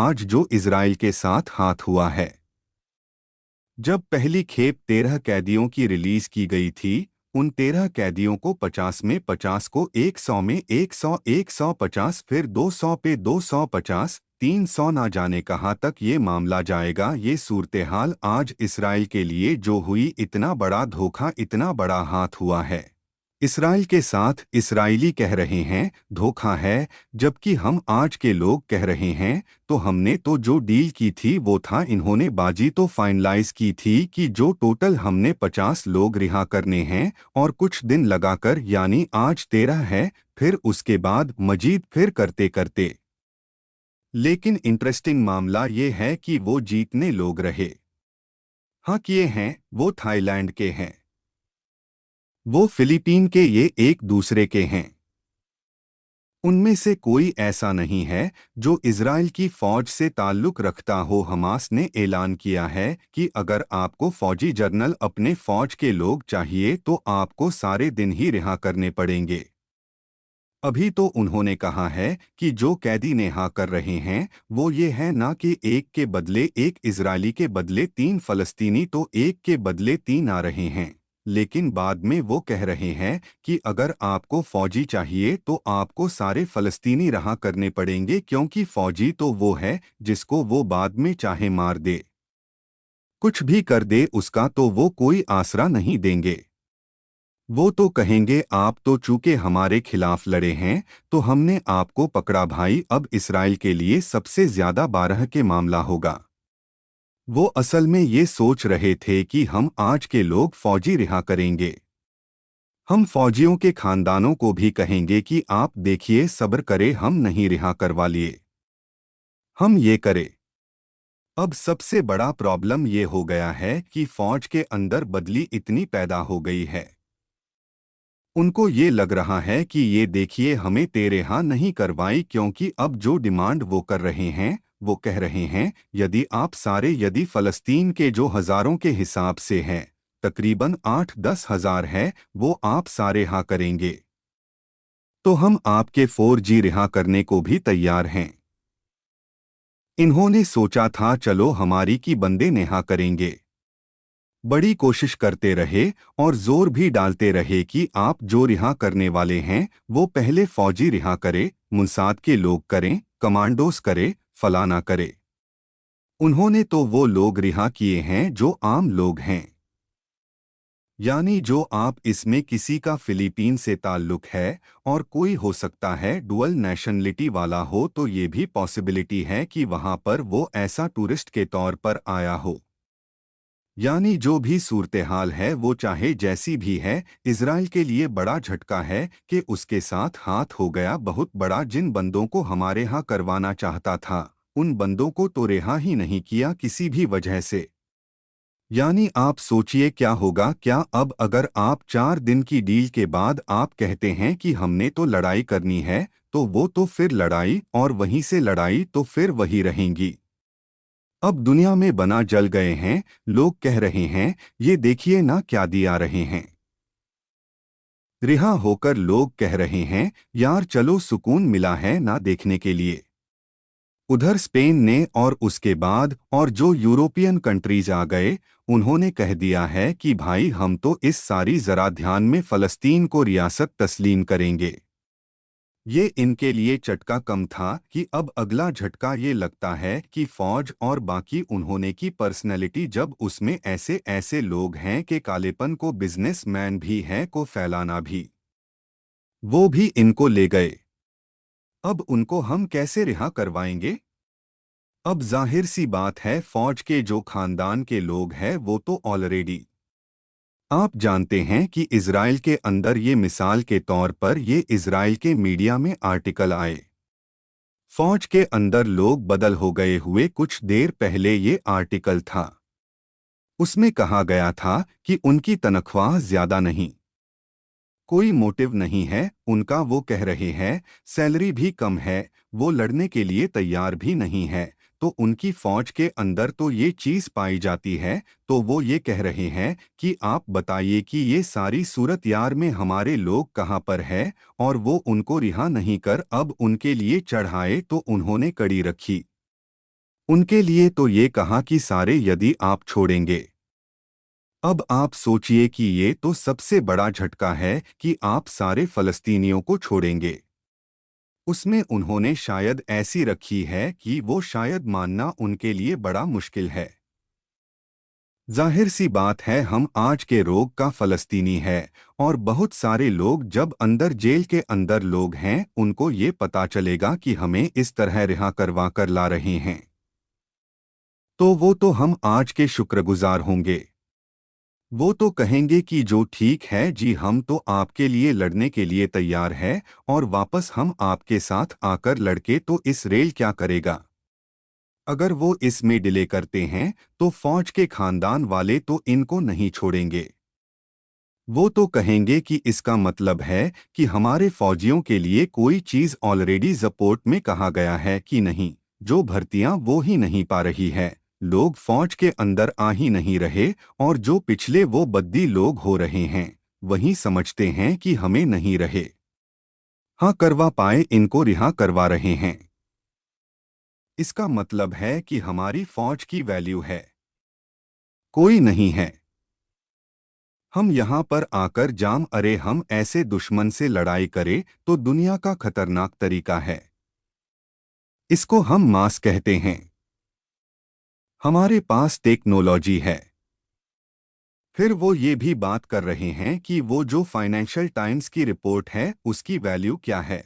आज जो इजराइल के साथ हाथ हुआ है। जब पहली खेप 13 कैदियों की रिलीज की गई थी, उन 13 कैदियों को 50 में 50 को 100 में 100 150 फिर 200 पे 250 300 ना जाने कहाँ तक ये मामला जाएगा। ये सूरत-ए-हाल आज इसराइल के लिए जो हुई, इतना बड़ा धोखा, इतना बड़ा हाथ हुआ है इसराइल के साथ। इसराइली कह रहे हैं धोखा है, जबकि हम आज के लोग कह रहे हैं तो हमने तो जो डील की थी वो था। इन्होंने बाजी तो फाइनलाइज की थी कि जो टोटल हमने 50 लोग रिहा करने हैं और कुछ दिन लगाकर, यानी आज 13 है, फिर उसके बाद मजीद फिर करते करते। लेकिन इंटरेस्टिंग मामला ये है कि वो जीतने लोग रहे। हाँ, किए हैं वो थाईलैंड के हैं, वो फिलीपीन के, ये एक दूसरे के हैं। उनमें से कोई ऐसा नहीं है जो इजराइल की फौज से ताल्लुक रखता हो। हमास ने ऐलान किया है कि अगर आपको फौजी जर्नल अपने फौज के लोग चाहिए तो आपको सारे दिन ही रिहा करने पड़ेंगे। अभी तो उन्होंने कहा है कि जो कैदी रिहा कर रहे हैं वो ये है ना कि एक के बदले एक, इजरायली के बदले 3 फलस्तीनी, तो एक के बदले 3 आ रहे हैं। लेकिन बाद में वो कह रहे हैं कि अगर आपको फौजी चाहिए तो आपको सारे फलस्तीनी रिहा करने पड़ेंगे, क्योंकि फौजी तो वो है जिसको वो बाद में चाहे मार दे, कुछ भी कर दे, उसका तो वो कोई आसरा नहीं देंगे। वो तो कहेंगे आप तो चूंकि हमारे खिलाफ लड़े हैं तो हमने आपको पकड़ा भाई। अब इसराइल के लिए सबसे ज्यादा 12 के मामला होगा। वो असल में ये सोच रहे थे कि हम आज के लोग फौजी रिहा करेंगे। हम फौजियों के खानदानों को भी कहेंगे कि आप देखिए, सब्र करे, हम नहीं रिहा करवा लिए, हम ये करे। अब सबसे बड़ा प्रॉब्लम ये हो गया है कि फौज के अंदर बदली इतनी पैदा हो गई है। उनको ये लग रहा है कि ये देखिए, हमें तेरे यहाँ नहीं करवाई, क्योंकि अब जो डिमांड वो कर रहे हैं, वो कह रहे हैं यदि आप सारे, यदि फ़लस्तीन के जो हज़ारों के हिसाब से हैं, तकरीबन 8-10 हज़ार है, वो आप सारे रिहा करेंगे तो हम आपके 4G रिहा करने को भी तैयार हैं। इन्होंने सोचा था चलो हमारी की बंदे रिहा करेंगे, बड़ी कोशिश करते रहे और जोर भी डालते रहे कि आप जो रिहा करने वाले हैं वो पहले फौजी रिहा करे, मुंसाद के लोग करें, कमांडोस करे, फलाना करे। उन्होंने तो वो लोग रिहा किए हैं जो आम लोग हैं, यानी जो आप इसमें किसी का फिलीपीन से ताल्लुक है और कोई हो सकता है डुअल नेशनलिटी वाला हो, तो ये भी पॉसिबिलिटी है कि वहां पर वो ऐसा टूरिस्ट के तौर पर आया हो। यानी जो भी सूरत-ए-हाल है वो चाहे जैसी भी है, इजराइल के लिए बड़ा झटका है कि उसके साथ हाथ हो गया बहुत बड़ा। जिन बंदों को हमारे यहाँ करवाना चाहता था, उन बंदों को तो रिहा ही नहीं किया किसी भी वजह से। यानी आप सोचिए क्या होगा। क्या अब अगर आप 4 दिन की डील के बाद आप कहते हैं कि हमने तो लड़ाई करनी है, तो वो तो फिर लड़ाई, और वहीं से लड़ाई तो फिर वही रहेंगी। अब दुनिया में बना जल गए हैं, लोग कह रहे हैं ये देखिए ना क्या दिया रहे हैं। रिहा होकर लोग कह रहे हैं यार चलो सुकून मिला है ना देखने के लिए। उधर स्पेन ने और उसके बाद और जो यूरोपियन कंट्रीज आ गए, उन्होंने कह दिया है कि भाई हम तो इस सारी जरा ध्यान में फ़लस्तीन को रियासत तस्लीम करेंगे। ये इनके लिए चटका कम था कि अब अगला झटका ये लगता है कि फौज और बाकी उन्होंने की पर्सनैलिटी, जब उसमें ऐसे ऐसे लोग हैं कि कालेपन को बिजनेसमैन भी हैं को फैलाना भी, वो भी इनको ले गए। अब उनको हम कैसे रिहा करवाएंगे? अब जाहिर सी बात है फौज के जो खानदान के लोग हैं वो तो ऑलरेडी, आप जानते हैं कि इजराइल के अंदर, ये मिसाल के तौर पर ये इजराइल के मीडिया में आर्टिकल आए, फौज के अंदर लोग बदल हो गए हुए। कुछ देर पहले ये आर्टिकल था, उसमें कहा गया था कि उनकी तनख्वाह ज्यादा नहीं, कोई मोटिव नहीं है उनका, वो कह रहे हैं सैलरी भी कम है, वो लड़ने के लिए तैयार भी नहीं है, तो उनकी फौज के अंदर तो ये चीज़ पाई जाती है। तो वो ये कह रहे हैं कि आप बताइए कि ये सारी सूरत यार में हमारे लोग कहाँ पर है, और वो उनको रिहा नहीं कर अब उनके लिए चढ़ाए तो उन्होंने कड़ी रखी। उनके लिए तो ये कहा कि सारे यदि आप छोड़ेंगे। अब आप सोचिए कि ये तो सबसे बड़ा झटका है कि आप सारे फलस्तीनियों को छोड़ेंगे। उसमें उन्होंने शायद ऐसी रखी है कि वो शायद मानना उनके लिए बड़ा मुश्किल है। जाहिर सी बात है हम आज के रोग का फलस्तीनी है, और बहुत सारे लोग जब अंदर जेल के अंदर लोग हैं उनको ये पता चलेगा कि हमें इस तरह रिहा करवा कर ला रहे हैं, तो वो तो हम आज के शुक्रगुजार होंगे। वो तो कहेंगे कि जो ठीक है जी, हम तो आपके लिए लड़ने के लिए तैयार है, और वापस हम आपके साथ आकर लड़के तो इस रेल क्या करेगा। अगर वो इसमें डिले करते हैं तो फौज के खानदान वाले तो इनको नहीं छोड़ेंगे। वो तो कहेंगे कि इसका मतलब है कि हमारे फौजियों के लिए कोई चीज ऑलरेडी रिपोर्ट में कहा गया है कि नहीं, जो भर्तियां वो ही नहीं पा रही है, लोग फौज के अंदर आ ही नहीं रहे, और जो पिछले वो बद्दी लोग हो रहे हैं वही समझते हैं कि हमें नहीं रहे हाँ करवा पाए इनको रिहा करवा रहे हैं। इसका मतलब है कि हमारी फौज की वैल्यू है कोई नहीं है। हम यहाँ पर आकर जाम अरे हम ऐसे दुश्मन से लड़ाई करें तो दुनिया का खतरनाक तरीका है। इसको हम मास कहते हैं। हमारे पास टेक्नोलॉजी है। फिर वो ये भी बात कर रहे हैं कि वो जो फाइनेंशियल टाइम्स की रिपोर्ट है उसकी वैल्यू क्या है।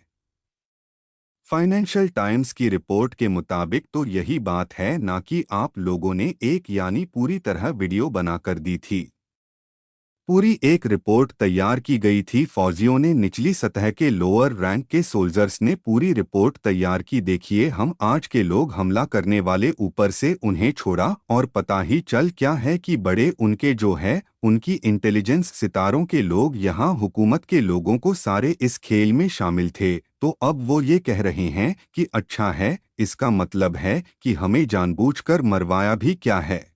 फाइनेंशियल टाइम्स की रिपोर्ट के मुताबिक तो यही बात है, ना कि आप लोगों ने एक यानी पूरी तरह वीडियो बनाकर दी थी। पूरी एक रिपोर्ट तैयार की गई थी। फौजियों ने निचली सतह के लोअर रैंक के सोल्जर्स ने पूरी रिपोर्ट तैयार की। देखिए हम आज के लोग हमला करने वाले ऊपर से उन्हें छोड़ा, और पता ही चल क्या है कि बड़े उनके जो है उनकी इंटेलिजेंस सितारों के लोग यहाँ हुकूमत के लोगों को सारे इस खेल में शामिल थे। तो अब वो ये कह रहे हैं कि अच्छा है, इसका मतलब है कि हमें जानबूझकर मरवाया भी क्या है।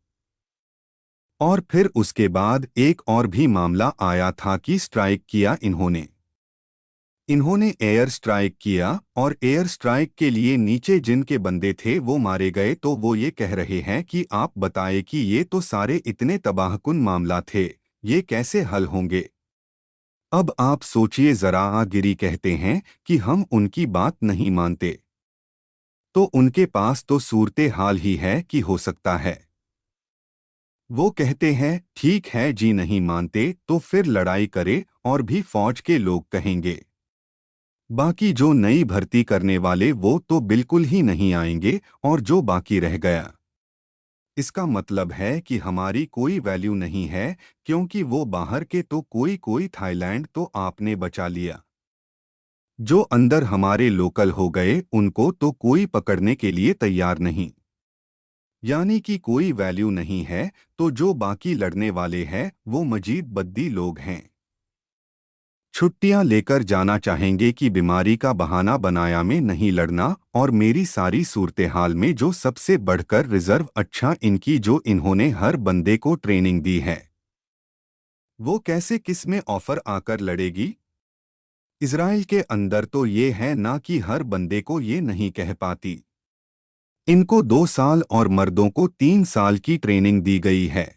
और फिर उसके बाद एक और भी मामला आया था कि स्ट्राइक किया इन्होंने इन्होंने एयर स्ट्राइक किया, और एयर स्ट्राइक के लिए नीचे जिनके बंदे थे वो मारे गए। तो वो ये कह रहे हैं कि आप बताएं कि ये तो सारे इतने तबाहकुन मामला थे, ये कैसे हल होंगे। अब आप सोचिए जरा, गिरी कहते हैं कि हम उनकी बात नहीं मानते, तो उनके पास तो सूरते हाल ही है कि हो सकता है वो कहते हैं ठीक है जी, नहीं मानते तो फिर लड़ाई करे, और भी फौज के लोग कहेंगे। बाकी जो नई भर्ती करने वाले वो तो बिल्कुल ही नहीं आएंगे, और जो बाकी रह गया इसका मतलब है कि हमारी कोई वैल्यू नहीं है, क्योंकि वो बाहर के तो कोई कोई थाईलैंड तो आपने बचा लिया। जो अंदर हमारे लोकल हो गए उनको तो कोई पकड़ने के लिए तैयार नहीं, यानी कि कोई वैल्यू नहीं है। तो जो बाकी लड़ने वाले हैं वो मजीद बद्दी लोग हैं। छुट्टियां लेकर जाना चाहेंगे कि बीमारी का बहाना बनाया में नहीं लड़ना, और मेरी सारी सूरत हाल में जो सबसे बढ़कर रिजर्व अच्छा इनकी जो इन्होंने हर बंदे को ट्रेनिंग दी है, वो कैसे किस में ऑफर आकर लड़ेगी। इजराइल के अंदर तो ये है ना कि हर बंदे को ये नहीं कह पाती। इनको 2 साल और मर्दों को 3 साल की ट्रेनिंग दी गई है।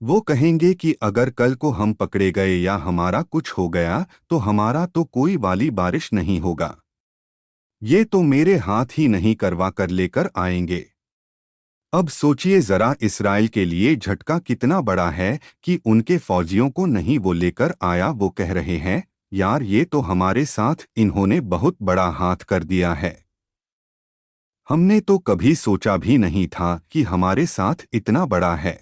वो कहेंगे कि अगर कल को हम पकड़े गए या हमारा कुछ हो गया तो हमारा तो कोई वाली बारिश नहीं होगा, ये तो मेरे हाथ ही नहीं करवा कर लेकर आएंगे। अब सोचिए जरा, इस्राइल के लिए झटका कितना बड़ा है कि उनके फौजियों को नहीं वो लेकर आया। वो कह रहे हैं यार ये तो हमारे साथ इन्होंने बहुत बड़ा हाथ कर दिया है, हमने तो कभी सोचा भी नहीं था कि हमारे साथ इतना बड़ा है।